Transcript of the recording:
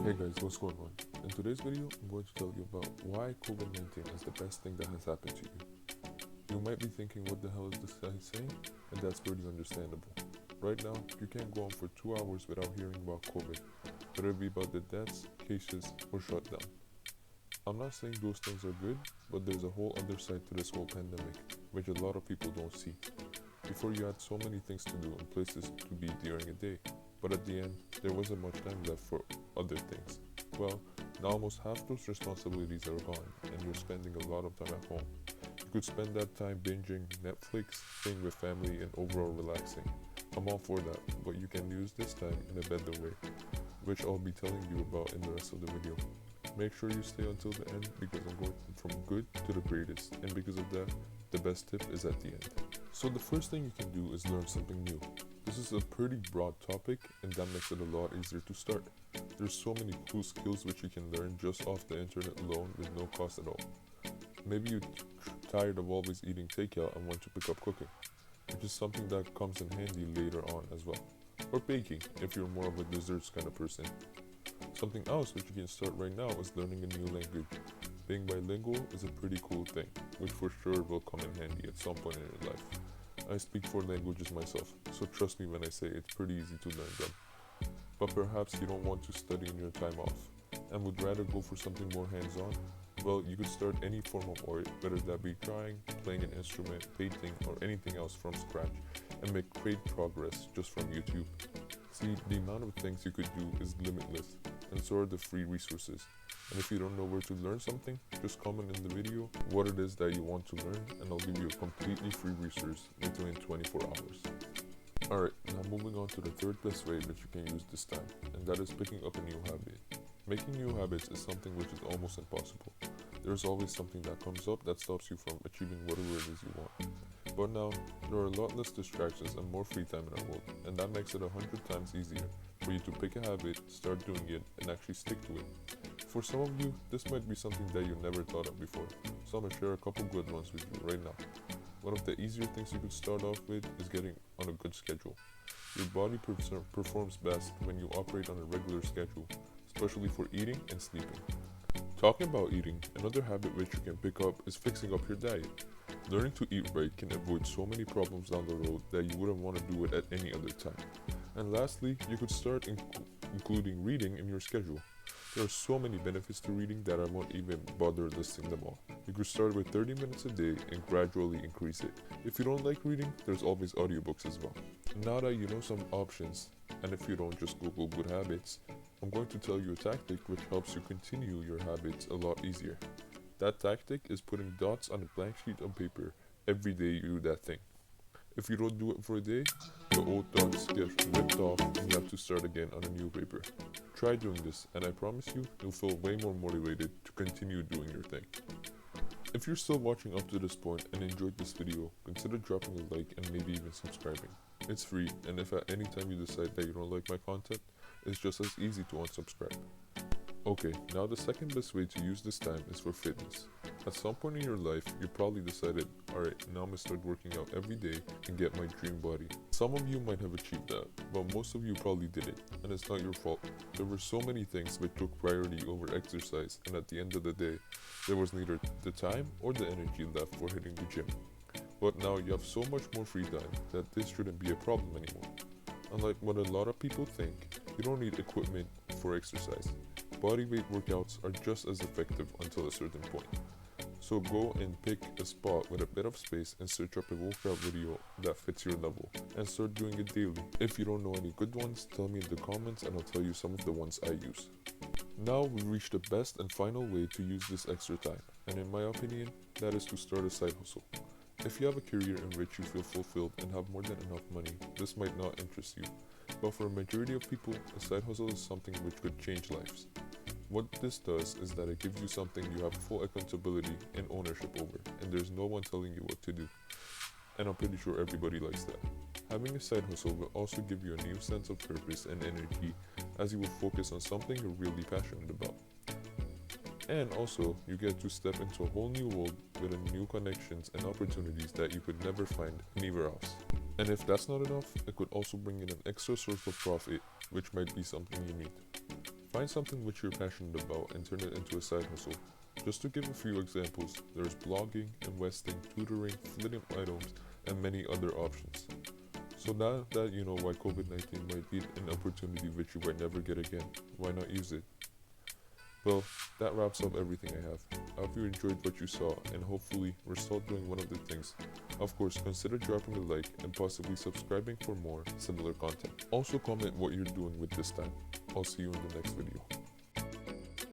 Hey guys, what's going on? In today's video, I'm going to tell you about why COVID-19 is the best thing that has happened to you. You might be thinking, what the hell is this guy saying? And that's pretty understandable. Right now, you can't go on for 2 hours without hearing about COVID, whether it be about the deaths, cases, or shutdown. I'm not saying those things are good, but there's a whole other side to this whole pandemic, which a lot of people don't see. Before, you had so many things to do and places to be during a day, but at the end, there wasn't much time left for other things. Well, now almost half those responsibilities are gone, and you're spending a lot of time at home. You could spend that time binging Netflix, staying with family, and overall relaxing. I'm all for that, but you can use this time in a better way, which I'll be telling you about in the rest of the video. Make sure you stay until the end because I'm going from good to the greatest, and because of that, the best tip is at the end. So the first thing you can do is learn something new. This is a pretty broad topic, and that makes it a lot easier to start. There's so many cool skills which you can learn just off the internet alone with no cost at all. Maybe you're tired of always eating takeout and want to pick up cooking, which is something that comes in handy later on as well. Or baking, if you're more of a desserts kind of person. Something else which you can start right now is learning a new language. Being bilingual is a pretty cool thing, which for sure will come in handy at some point in your life. I speak 4 languages myself, so trust me when I say it's pretty easy to learn them. But perhaps you don't want to study in your time off, and would rather go for something more hands-on? Well, you could start any form of art, whether that be drawing, playing an instrument, painting, or anything else from scratch, and make great progress just from YouTube. See, the amount of things you could do is limitless, and so are the free resources. And if you don't know where to learn something, just comment in the video what it is that you want to learn, and I'll give you a completely free resource within 24 hours. Alright, now moving on to the third best way that you can use this time, and that is picking up a new habit. Making new habits is something which is almost impossible. There's always something that comes up that stops you from achieving whatever it is you want. But now, there are a lot less distractions and more free time in our world, and that makes it 100 times easier for you to pick a habit, start doing it, and actually stick to it. For some of you, this might be something that you never thought of before, so I'm going to share a couple good ones with you right now. One of the easier things you could start off with is getting on a good schedule. Your body performs best when you operate on a regular schedule, especially for eating and sleeping. Talking about eating, another habit which you can pick up is fixing up your diet. Learning to eat right can avoid so many problems down the road that you wouldn't want to do it at any other time. And lastly, you could start including reading in your schedule. There are so many benefits to reading that I won't even bother listing them all. You could start with 30 minutes a day and gradually increase it. If you don't like reading, there's always audiobooks as well. Now that you know some options, and if you don't just Google good habits, I'm going to tell you a tactic which helps you continue your habits a lot easier. That tactic is putting dots on a blank sheet of paper every day you do that thing. If you don't do it for a day, the old dots get ripped off and you have to start again on a new paper. Try doing this, and I promise you, you'll feel way more motivated to continue doing your thing. If you're still watching up to this point and enjoyed this video, consider dropping a like and maybe even subscribing. It's free, and if at any time you decide that you don't like my content, it's just as easy to unsubscribe. Okay, now the second best way to use this time is for fitness. At some point in your life, you probably decided, alright, now I'm gonna start working out every day and get my dream body. Some of you might have achieved that, but most of you probably didn't, and it's not your fault. There were so many things which took priority over exercise, and at the end of the day, there was neither the time or the energy left for hitting the gym. But now you have so much more free time that this shouldn't be a problem anymore. Unlike what a lot of people think, you don't need equipment for exercise. Bodyweight workouts are just as effective until a certain point. So go and pick a spot with a bit of space and search up a workout video that fits your level and start doing it daily. If you don't know any good ones, tell me in the comments and I'll tell you some of the ones I use. Now we've reached the best and final way to use this extra time, and in my opinion, that is to start a side hustle. If you have a career in which you feel fulfilled and have more than enough money, this might not interest you. But for a majority of people, a side hustle is something which could change lives. What this does is that it gives you something you have full accountability and ownership over, and there's no one telling you what to do. And I'm pretty sure everybody likes that. Having a side hustle will also give you a new sense of purpose and energy, as you will focus on something you're really passionate about. And also, you get to step into a whole new world with new connections and opportunities that you could never find anywhere else. And if that's not enough, it could also bring in an extra source of profit, which might be something you need. Find something which you're passionate about and turn it into a side hustle. Just to give a few examples, there's blogging, investing, tutoring, flitting items, and many other options. So now that you know why COVID-19 might be an opportunity which you might never get again, why not use it? Well, that wraps up everything I have. I hope you enjoyed what you saw, and hopefully we're still doing one of the things. Of course, consider dropping a like and possibly subscribing for more similar content. Also comment what you're doing with this time. I'll see you in the next video.